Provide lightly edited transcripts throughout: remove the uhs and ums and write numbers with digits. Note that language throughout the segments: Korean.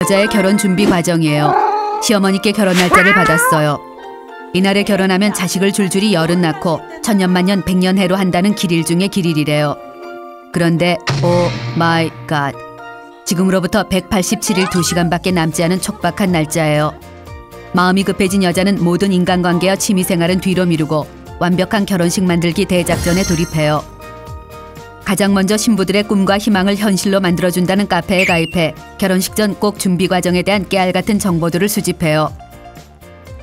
여자의 결혼 준비 과정이에요. 시어머니께 결혼 날짜를 받았어요. 이날에 결혼하면 자식을 줄줄이 열은 낳고 천년만년 백년해로 한다는 길일 중에 길일이래요. 그런데 오 마이 갓, 지금으로부터 187일 2시간밖에 남지 않은 촉박한 날짜예요. 마음이 급해진 여자는 모든 인간관계와 취미생활은 뒤로 미루고 완벽한 결혼식 만들기 대작전에 돌입해요. 가장 먼저 신부들의 꿈과 희망을 현실로 만들어준다는 카페에 가입해 결혼식 전 꼭 준비 과정에 대한 깨알 같은 정보들을 수집해요.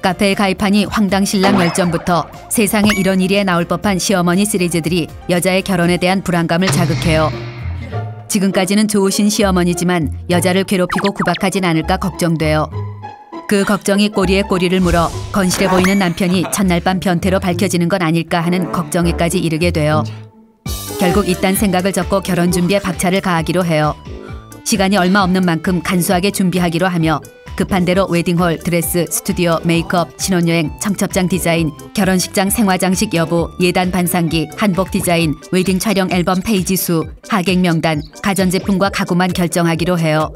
카페에 가입하니 황당 신랑 열전부터 세상에 이런 일이 나올 법한 시어머니 시리즈들이 여자의 결혼에 대한 불안감을 자극해요. 지금까지는 좋으신 시어머니지만 여자를 괴롭히고 구박하진 않을까 걱정돼요. 그 걱정이 꼬리에 꼬리를 물어 건실해 보이는 남편이 첫날 밤 변태로 밝혀지는 건 아닐까 하는 걱정에까지 이르게 돼요. 결국 이딴 생각을 접고 결혼 준비에 박차를 가하기로 해요. 시간이 얼마 없는 만큼 간소하게 준비하기로 하며 급한 대로 웨딩홀, 드레스, 스튜디오, 메이크업, 신혼여행, 청첩장 디자인, 결혼식장 생화장식 여부, 예단 반상기, 한복 디자인, 웨딩 촬영 앨범 페이지 수, 하객 명단, 가전제품과 가구만 결정하기로 해요.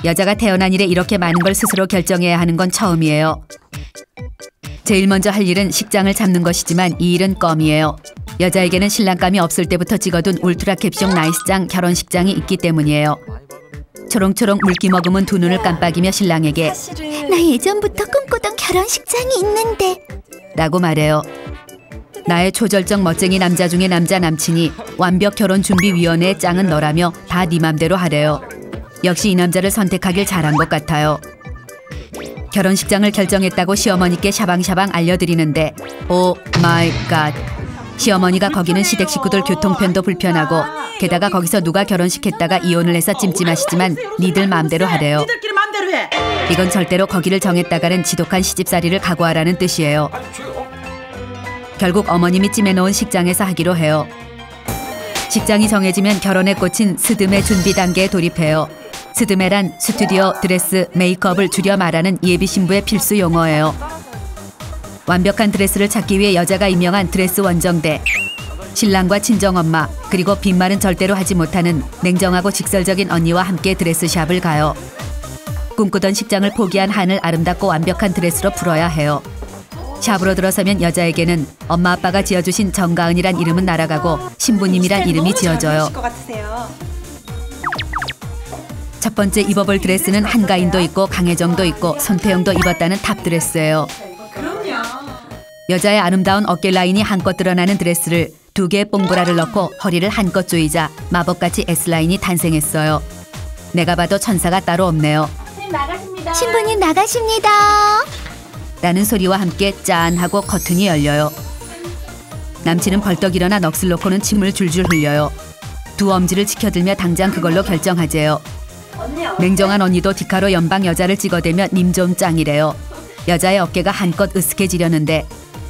여자가 태어난 이래 이렇게 많은 걸 스스로 결정해야 하는 건 처음이에요. 제일 먼저 할 일은 식장을 잡는 것이지만 이 일은 껌이에요. 여자에게는 신랑감이 없을 때부터 찍어둔 울트라 캡숑 나이스장 결혼식장이 있기 때문이에요. 초롱초롱 물기 머금은 두 눈을 깜빡이며 신랑에게 나 예전부터 꿈꾸던 결혼식장이 있는데 라고 말해요. 나의 초절정 멋쟁이 남자 중에 남자 남친이 완벽 결혼준비위원회의 짱은 너라며 다 네 맘대로 하래요. 역시 이 남자를 선택하길 잘한 것 같아요. 결혼식장을 결정했다고 시어머니께 샤방샤방 알려드리는데 오 마이 갓, 시어머니가 거기는 시댁 식구들 교통편도 불편하고 게다가 거기서 누가 결혼식 했다가 이혼을 해서 찜찜하시지만 니들 마음대로 하래요. 니들끼리 마음대로 해. 이건 절대로 거기를 정했다가는 지독한 시집살이를 각오하라는 뜻이에요. 결국 어머님이 찜해놓은 식장에서 하기로 해요. 식장이 정해지면 결혼에 꽂힌 스드메 준비 단계에 돌입해요. 스드메란 스튜디오, 드레스, 메이크업을 줄여 말하는 예비 신부의 필수 용어예요. 완벽한 드레스를 찾기 위해 여자가 임명한 드레스 원정대, 신랑과 친정엄마, 그리고 빈말은 절대로 하지 못하는 냉정하고 직설적인 언니와 함께 드레스샵을 가요. 꿈꾸던 식장을 포기한 한을 아름답고 완벽한 드레스로 풀어야 해요. 샵으로 들어서면 여자에게는 엄마 아빠가 지어주신 정가은이란 이름은 날아가고 신부님이란 이름이 지어져요. 첫 번째 입어볼 드레스는 한가인도 있고 강혜정도 있고 손태영도 입었다는 탑 드레스예요. 여자의 아름다운 어깨 라인이 한껏 드러나는 드레스를 2개의 뽕브라를 넣고 허리를 한껏 조이자 마법같이 S라인이 탄생했어요. 내가 봐도 천사가 따로 없네요. 신부님 나가십니다 라는 소리와 함께 짠 하고 커튼이 열려요. 남친은 벌떡 일어나 넋을 놓고는 침을 줄줄 흘려요. 두 엄지를 치켜들며 당장 그걸로 결정하재요. 냉정한 언니도 디카로 연방 여자를 찍어대며 님 좀 짱이래요. 여자의 어깨가 한껏 으쓱해지려는데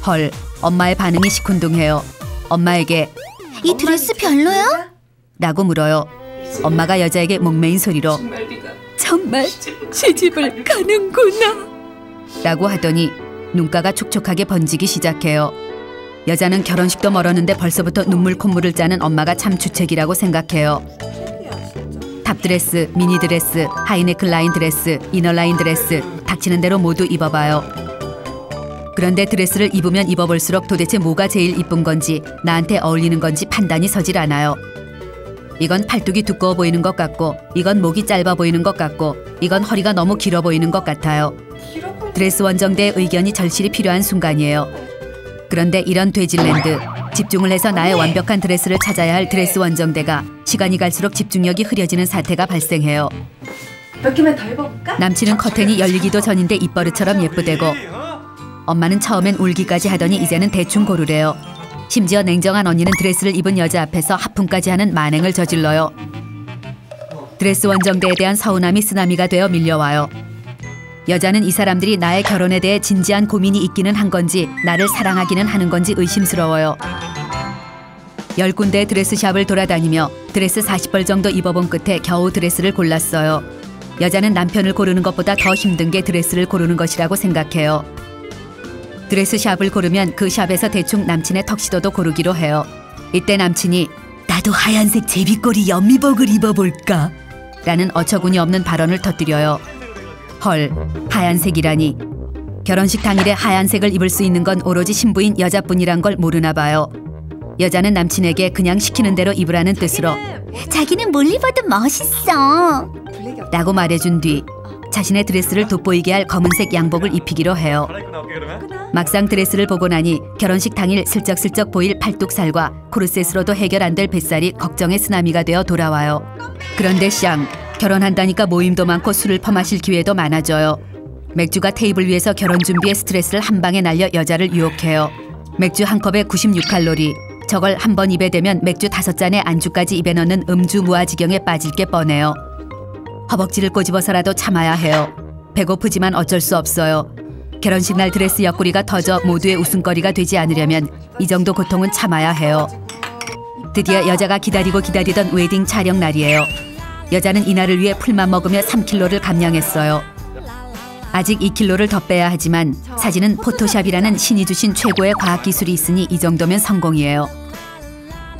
헐, 엄마의 반응이 시큰둥해요. 엄마에게 이 드레스 별로야? 라고 물어요. 엄마가 여자에게 목매인 소리로 정말 시집을 가는구나 라고 하더니 눈가가 촉촉하게 번지기 시작해요. 여자는 결혼식도 멀었는데 벌써부터 눈물 콧물을 짜는 엄마가 참 주책이라고 생각해요. 탑드레스, 미니드레스, 하이네크 라인 드레스, 이너라인 드레스 닥치는 대로 모두 입어봐요. 그런데 드레스를 입으면 입어볼수록 도대체 뭐가 제일 이쁜 건지 나한테 어울리는 건지 판단이 서질 않아요. 이건 팔뚝이 두꺼워 보이는 것 같고 이건 목이 짧아 보이는 것 같고 이건 허리가 너무 길어 보이는 것 같아요. 드레스 원정대의 의견이 절실히 필요한 순간이에요. 그런데 이런 돼질랜드, 집중을 해서 나의 완벽한 드레스를 찾아야 할 드레스 원정대가 시간이 갈수록 집중력이 흐려지는 사태가 발생해요. 몇 개만 더 입어볼까? 남친은 커튼이 열리기도 전인데 입버릇처럼 예쁘대고 엄마는 처음엔 울기까지 하더니 이제는 대충 고르래요. 심지어 냉정한 언니는 드레스를 입은 여자 앞에서 하품까지 하는 만행을 저질러요. 드레스 원정대에 대한 서운함이 쓰나미가 되어 밀려와요. 여자는 이 사람들이 나의 결혼에 대해 진지한 고민이 있기는 한 건지 나를 사랑하기는 하는 건지 의심스러워요. 10군데의 드레스샵을 돌아다니며 드레스 40벌 정도 입어본 끝에 겨우 드레스를 골랐어요. 여자는 남편을 고르는 것보다 더 힘든 게 드레스를 고르는 것이라고 생각해요. 드레스 샵을 고르면 그 샵에서 대충 남친의 턱시도도 고르기로 해요. 이때 남친이 나도 하얀색 제비꼬리 연미복을 입어볼까? 라는 어처구니 없는 발언을 터뜨려요. 헐, 하얀색이라니. 결혼식 당일에 하얀색을 입을 수 있는 건 오로지 신부인 여자뿐이란 걸 모르나 봐요. 여자는 남친에게 그냥 시키는 대로 입으라는 뜻으로 자기는 뭘 입어도 멋있어. 라고 말해준 뒤 자신의 드레스를 돋보이게 할 검은색 양복을 입히기로 해요. 막상 드레스를 보고 나니 결혼식 당일 슬쩍슬쩍 보일 팔뚝살과 코르셋으로도 해결 안 될 뱃살이 걱정의 쓰나미가 되어 돌아와요. 그런데 샹, 결혼한다니까 모임도 많고 술을 퍼마실 기회도 많아져요. 맥주가 테이블 위에서 결혼 준비의 스트레스를 한 방에 날려 여자를 유혹해요. 맥주 한 컵에 96칼로리. 저걸 한 번 입에 대면 맥주 5잔에 안주까지 입에 넣는 음주 무아지경에 빠질 게 뻔해요. 허벅지를 꼬집어서라도 참아야 해요. 배고프지만 어쩔 수 없어요. 결혼식 날 드레스 옆구리가 터져 모두의 웃음거리가 되지 않으려면 이 정도 고통은 참아야 해요. 드디어 여자가 기다리고 기다리던 웨딩 촬영 날이에요. 여자는 이날을 위해 풀만 먹으며 3kg를 감량했어요. 아직 2kg를 더 빼야 하지만 사진은 포토샵이라는 신이 주신 최고의 과학기술이 있으니 이 정도면 성공이에요.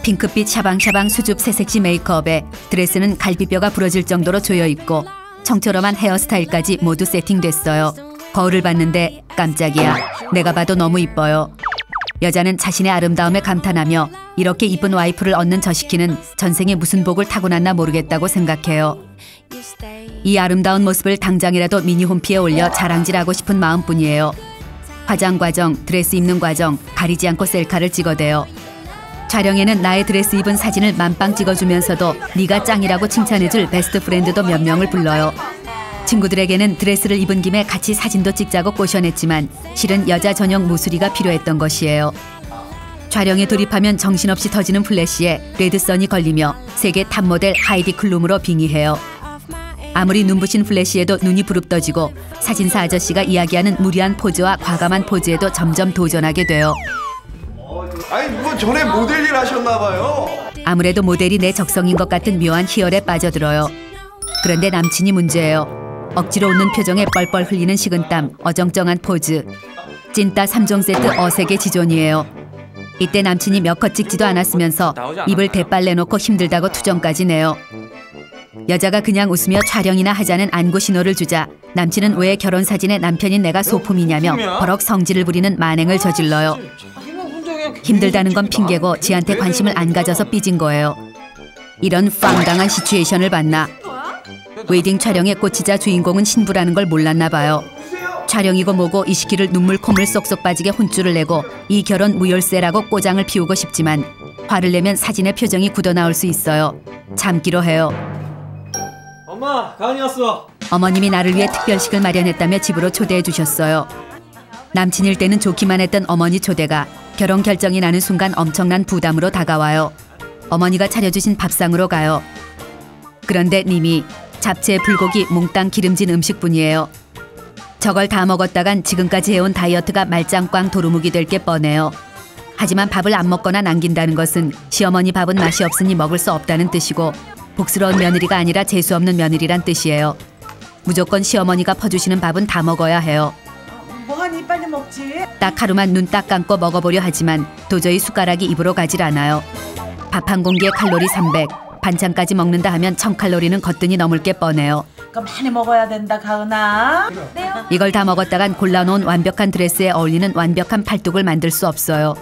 핑크빛 샤방샤방 수줍 새색시 메이크업에 드레스는 갈비뼈가 부러질 정도로 조여입고 청초롬한 헤어스타일까지 모두 세팅됐어요. 거울을 봤는데 깜짝이야. 내가 봐도 너무 이뻐요. 여자는 자신의 아름다움에 감탄하며 이렇게 이쁜 와이프를 얻는 저 시키는 전생에 무슨 복을 타고났나 모르겠다고 생각해요. 이 아름다운 모습을 당장이라도 미니 홈피에 올려 자랑질하고 싶은 마음뿐이에요. 화장 과정, 드레스 입는 과정 가리지 않고 셀카를 찍어대요. 촬영에는 나의 드레스 입은 사진을 만빵 찍어주면서도 네가 짱이라고 칭찬해줄 베스트 프렌드도 몇 명을 불러요. 친구들에게는 드레스를 입은 김에 같이 사진도 찍자고 꼬셔냈지만 실은 여자 전용 무수리가 필요했던 것이에요. 촬영에 돌입하면 정신없이 터지는 플래시에 레드선이 걸리며 세계 탑모델 하이디 클룸으로 빙의해요. 아무리 눈부신 플래시에도 눈이 부릅떠지고 사진사 아저씨가 이야기하는 무리한 포즈와 과감한 포즈에도 점점 도전하게 돼요. 아니 뭐 전에 모델 일 하셨나 봐요. 아무래도 모델이 내 적성인 것 같은 묘한 희열에 빠져들어요. 그런데 남친이 문제예요. 억지로 웃는 표정에 뻘뻘 흘리는 식은땀, 어정쩡한 포즈. 찐따 3종 세트 어색의 지존이에요. 이때 남친이 몇 컷 찍지도 않았으면서 입을 대빨 내놓고 힘들다고 투정까지 내요. 여자가 그냥 웃으며 촬영이나 하자는 안구 신호를 주자 남친은 왜 결혼 사진에 남편인 내가 소품이냐며 버럭 성질을 부리는 만행을 저질러요. 힘들다는 건 핑계고 지한테 관심을 안 가져서 삐진 거예요. 이런 황당한 시츄에이션을 봤나. 웨딩 촬영에 꽂히자 주인공은 신부라는 걸 몰랐나 봐요. 촬영이고 뭐고 이 시기를 눈물 콧물 쏙쏙 빠지게 혼쭐을 내고 이 결혼 무열세라고 꼬장을 피우고 싶지만 화를 내면 사진의 표정이 굳어나올 수 있어요. 참기로 해요. 엄마, 가은이 왔어. 어머님이 나를 위해 특별식을 마련했다며 집으로 초대해 주셨어요. 남친일 때는 좋기만 했던 어머니 초대가 결혼 결정이 나는 순간 엄청난 부담으로 다가와요. 어머니가 차려주신 밥상으로 가요. 그런데 님이 잡채, 불고기, 몽땅 기름진 음식뿐이에요. 저걸 다 먹었다간 지금까지 해온 다이어트가 말짱꽝 도루묵이 될 게 뻔해요. 하지만 밥을 안 먹거나 남긴다는 것은 시어머니 밥은 맛이 없으니 먹을 수 없다는 뜻이고 복스러운 며느리가 아니라 재수없는 며느리란 뜻이에요. 무조건 시어머니가 퍼주시는 밥은 다 먹어야 해요. 뭐하니 빨리 먹지. 딱 하루만 눈 딱 감고 먹어보려 하지만 도저히 숟가락이 입으로 가질 않아요. 밥 한 공기에 칼로리 300, 반찬까지 먹는다 하면 1000칼로리는 거뜬히 넘을 게 뻔해요. 그럼 많이 먹어야 된다 가은아. 이걸 다 먹었다간 골라놓은 완벽한 드레스에 어울리는 완벽한 팔뚝을 만들 수 없어요.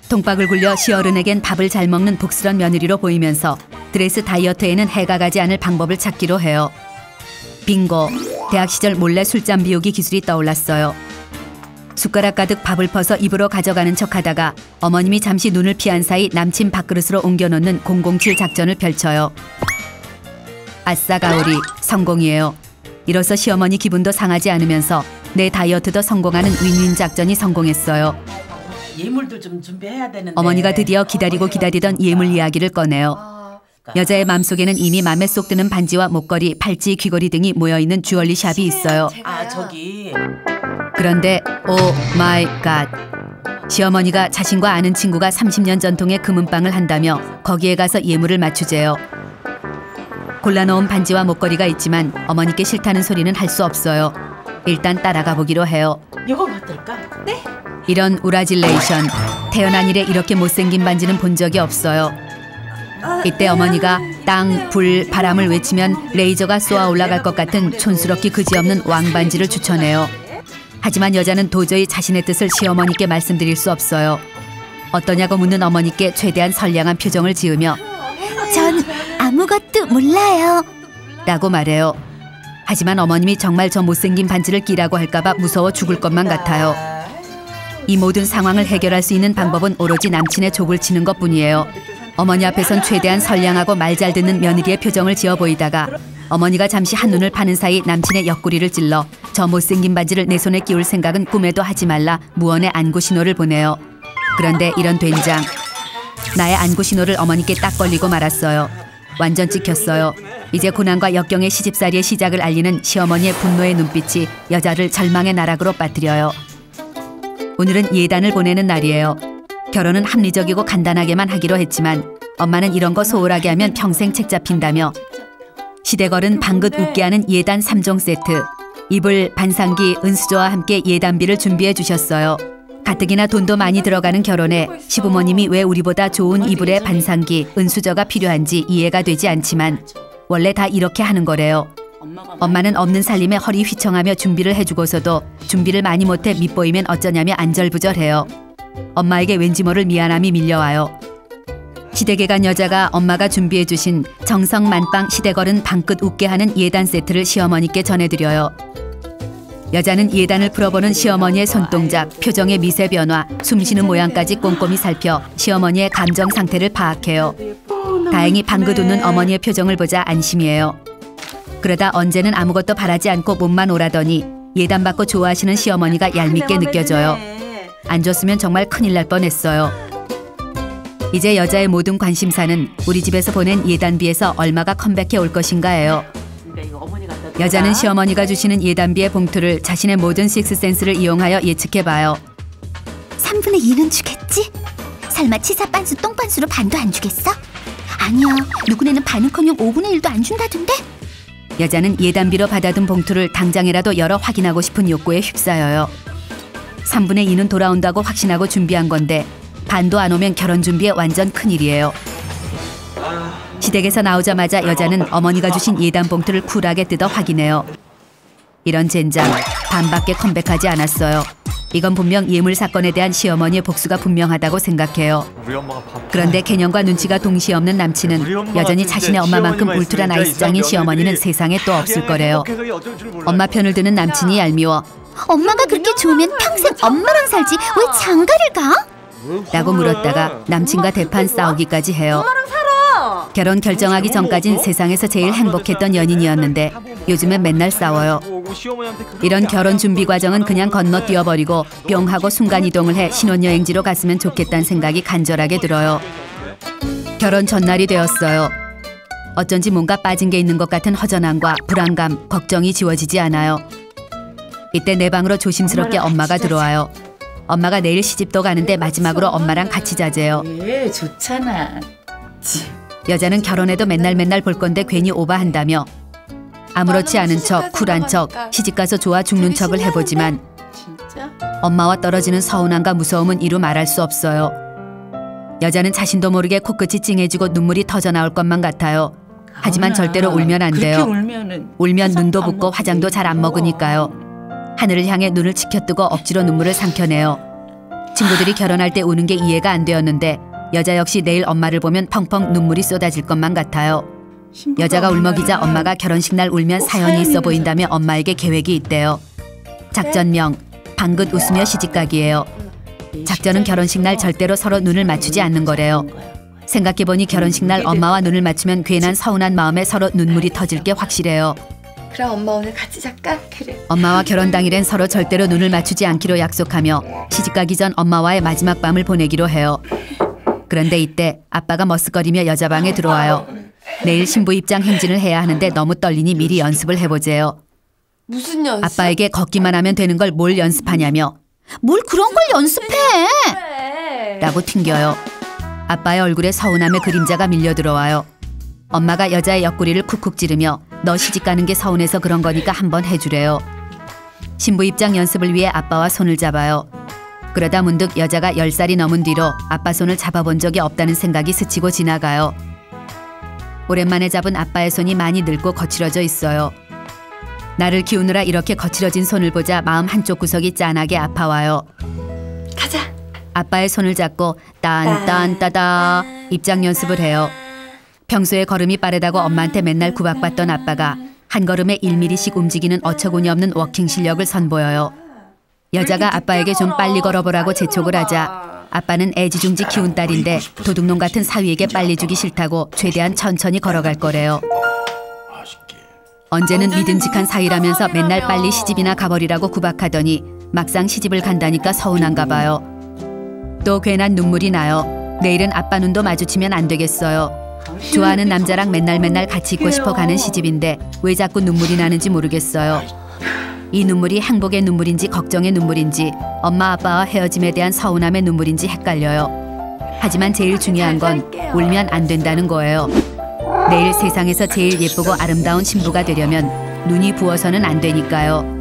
통박을 굴려 시어른에겐 밥을 잘 먹는 복스런 며느리로 보이면서 드레스 다이어트에는 해가 가지 않을 방법을 찾기로 해요. 빙고! 대학 시절 몰래 술잔 비우기 기술이 떠올랐어요. 숟가락 가득 밥을 퍼서 입으로 가져가는 척하다가 어머님이 잠시 눈을 피한 사이 남친 밥그릇으로 옮겨놓는 007 작전을 펼쳐요. 아싸 가오리, 성공이에요. 이로써 시어머니 기분도 상하지 않으면서 내 다이어트도 성공하는 윈윈 작전이 성공했어요. 예물도 좀 준비해야 되는데. 어머니가 드디어 기다리고 기다리던 예물 이야기를 꺼내요. 여자의 마음속에는 이미 맘에 쏙 드는 반지와 목걸이, 팔찌, 귀걸이 등이 모여있는 주얼리 샵이 있어요. 아 저기. 그런데 오 마이 갓. 시어머니가 자신과 아는 친구가 30년 전통의 금은방을 한다며 거기에 가서 예물을 맞추재요. 골라놓은 반지와 목걸이가 있지만 어머니께 싫다는 소리는 할 수 없어요. 일단 따라가 보기로 해요. 이거 어떨까? 네. 이런 우라질레이션. 태어난 이래 이렇게 못생긴 반지는 본 적이 없어요. 이때 어머니가 땅, 불, 바람을 외치면 레이저가 쏘아 올라갈 것 같은 촌스럽기 그지없는 왕반지를 추천해요. 하지만 여자는 도저히 자신의 뜻을 시어머니께 말씀드릴 수 없어요. 어떠냐고 묻는 어머니께 최대한 선량한 표정을 지으며 전 아무것도 몰라요. 라고 말해요. 하지만 어머님이 정말 저 못생긴 반지를 끼라고 할까봐 무서워 죽을 것만 같아요. 이 모든 상황을 해결할 수 있는 방법은 오로지 남친의 족을 치는 것뿐이에요. 어머니 앞에선 최대한 선량하고 말 잘 듣는 며느리의 표정을 지어 보이다가 어머니가 잠시 한눈을 파는 사이 남친의 옆구리를 찔러 저 못생긴 반지를 내 손에 끼울 생각은 꿈에도 하지 말라 무언의 안구 신호를 보내요. 그런데 이런 된장. 나의 안구 신호를 어머니께 딱 걸리고 말았어요. 완전 찍혔어요. 이제 고난과 역경의 시집살이의 시작을 알리는 시어머니의 분노의 눈빛이 여자를 절망의 나락으로 빠뜨려요. 오늘은 예단을 보내는 날이에요. 결혼은 합리적이고 간단하게만 하기로 했지만 엄마는 이런 거 소홀하게 하면 평생 책 잡힌다며 시댁어른 방긋 웃게 하는 예단 3종 세트, 이불, 반상기, 은수저와 함께 예단비를 준비해 주셨어요. 가뜩이나 돈도 많이 들어가는 결혼에 시부모님이 왜 우리보다 좋은 이불에 반상기, 은수저가 필요한지 이해가 되지 않지만 원래 다 이렇게 하는 거래요. 엄마는 없는 살림에 허리 휘청하며 준비를 해주고서도 준비를 많이 못해 밉보이면 어쩌냐며 안절부절해요. 엄마에게 왠지 모를 미안함이 밀려와요. 시댁에 간 여자가 엄마가 준비해 주신 정성 만빵 시댁어른 방긋 웃게 하는 예단 세트를 시어머니께 전해드려요. 여자는 예단을 풀어보는 시어머니의 손동작, 표정의 미세 변화, 숨쉬는 모양까지 꼼꼼히 살펴 시어머니의 감정 상태를 파악해요. 다행히 방긋 웃는 어머니의 표정을 보자 안심이에요. 그러다 언제는 아무것도 바라지 않고 몸만 오라더니 예단받고 좋아하시는 시어머니가 얄밉게 느껴져요. 안 줬으면 정말 큰일 날 뻔했어요. 이제 여자의 모든 관심사는 우리 집에서 보낸 예단비에서 얼마가 컴백해 올 것인가예요. 여자는 시어머니가 주시는 예단비의 봉투를 자신의 모든 식스센스를 이용하여 예측해봐요. 3분의 1은 주겠지? 설마 치사 빤수 똥빤수로 반도 안 주겠어? 아니야, 누구네는 반은커녕 5분의 1도 안 준다던데? 여자는 예단비로 받아둔 봉투를 당장이라도 열어 확인하고 싶은 욕구에 휩싸여요. 3분의 2는 돌아온다고 확신하고 준비한 건데 반도 안 오면 결혼 준비에 완전 큰일이에요. 시댁에서 나오자마자 여자는 어머니가 주신 예단 봉투를 쿨하게 뜯어 확인해요. 이런 젠장, 반밖에 컴백하지 않았어요. 이건 분명 예물 사건에 대한 시어머니의 복수가 분명하다고 생각해요. 그런데 개념과 눈치가 동시에 없는 남친은 여전히 자신의 엄마만큼 울트라 나이스장인 시어머니는 세상에 또 없을 거래요. 엄마 편을 드는 남친이 얄미워. 엄마가 그렇게 좋으면 평생 엄마랑 살지 왜 장가를 가? 라고 물었다가 남친과 대판 싸우기까지 해요. 결혼 결정하기 전까진 세상에서 제일 행복했던 연인이었는데 요즘엔 맨날 싸워요. 이런 결혼 준비 과정은 그냥 건너뛰어버리고 뿅 하고 순간이동을 해 신혼여행지로 갔으면 좋겠다는 생각이 간절하게 들어요. 결혼 전날이 되었어요. 어쩐지 뭔가 빠진 게 있는 것 같은 허전함과 불안감, 걱정이 지워지지 않아요. 이때 내 방으로 조심스럽게 엄마가 들어와요. 엄마가 내일 시집도 가는데 마지막으로 엄마랑 같이 자재요. 예, 좋잖아. 여자는 결혼해도 맨날 볼 건데 괜히 오바한다며 아무렇지 않은 척, 쿨한 척, 시집가서 좋아 죽는 척을 해보지만 진짜? 엄마와 떨어지는 서운함과 무서움은 이루 말할 수 없어요. 여자는 자신도 모르게 코끝이 찡해지고 눈물이 터져나올 것만 같아요. 하지만 절대로 울면 안 돼요. 울면 눈도 붓고 화장도 잘 안 먹으니까요. 하늘을 향해 눈을 치켜뜨고 억지로 눈물을 삼켜내요. 친구들이 결혼할 때 우는 게 이해가 안 되었는데 여자 역시 내일 엄마를 보면 펑펑 눈물이 쏟아질 것만 같아요. 여자가 울먹이자 엄마가 결혼식 날 울면 사연이 있어 보인다며 엄마에게 계획이 있대요. 작전명, 방긋 웃으며 시집가기예요. 작전은 결혼식 날 절대로 서로 눈을 맞추지 않는 거래요. 생각해보니 결혼식 날 엄마와 눈을 맞추면 괜한 서운한 마음에 서로 눈물이 터질 게 확실해요. 그럼 엄마 오늘 같이 잘까? 그래. 엄마와 결혼 당일엔 서로 절대로 눈을 맞추지 않기로 약속하며 시집가기 전 엄마와의 마지막 밤을 보내기로 해요. 그런데 이때 아빠가 머쓱거리며 여자 방에 들어와요. 내일 신부 입장 행진을 해야 하는데 너무 떨리니 미리 연습을 해보재요. 무슨 연습? 아빠에게 걷기만 하면 되는 걸 뭘 연습하냐며 뭘 그런 걸 연습해? 라고 튕겨요. 아빠의 얼굴에 서운함의 그림자가 밀려 들어와요. 엄마가 여자의 옆구리를 쿡쿡 찌르며 너 시집가는 게 서운해서 그런 거니까 한번 해주래요. 신부 입장 연습을 위해 아빠와 손을 잡아요. 그러다 문득 여자가 10살이 넘은 뒤로 아빠 손을 잡아본 적이 없다는 생각이 스치고 지나가요. 오랜만에 잡은 아빠의 손이 많이 늙고 거칠어져 있어요. 나를 키우느라 이렇게 거칠어진 손을 보자 마음 한쪽 구석이 짠하게 아파와요. 가자. 아빠의 손을 잡고 딴딴따다 입장 연습을 해요. 평소에 걸음이 빠르다고 엄마한테 맨날 구박받던 아빠가 한 걸음에 1mm씩 움직이는 어처구니 없는 워킹 실력을 선보여요. 여자가 아빠에게 좀 빨리 걸어보라고 재촉을 하자 아빠는 애지중지 키운 딸인데 도둑놈 같은 사위에게 빨리 주기 싫다고 최대한 천천히 걸어갈 거래요. 언제는 믿음직한 사위라면서 맨날 빨리 시집이나 가버리라고 구박하더니 막상 시집을 간다니까 서운한가 봐요. 또 괜한 눈물이 나요. 내일은 아빠 눈도 마주치면 안 되겠어요. 좋아하는 남자랑 맨날 같이 있고 싶어 가는 시집인데 왜 자꾸 눈물이 나는지 모르겠어요. 이 눈물이 행복의 눈물인지 걱정의 눈물인지 엄마 아빠와 헤어짐에 대한 서운함의 눈물인지 헷갈려요. 하지만 제일 중요한 건 울면 안 된다는 거예요. 내일 세상에서 제일 예쁘고 아름다운 신부가 되려면 눈이 부어서는 안 되니까요.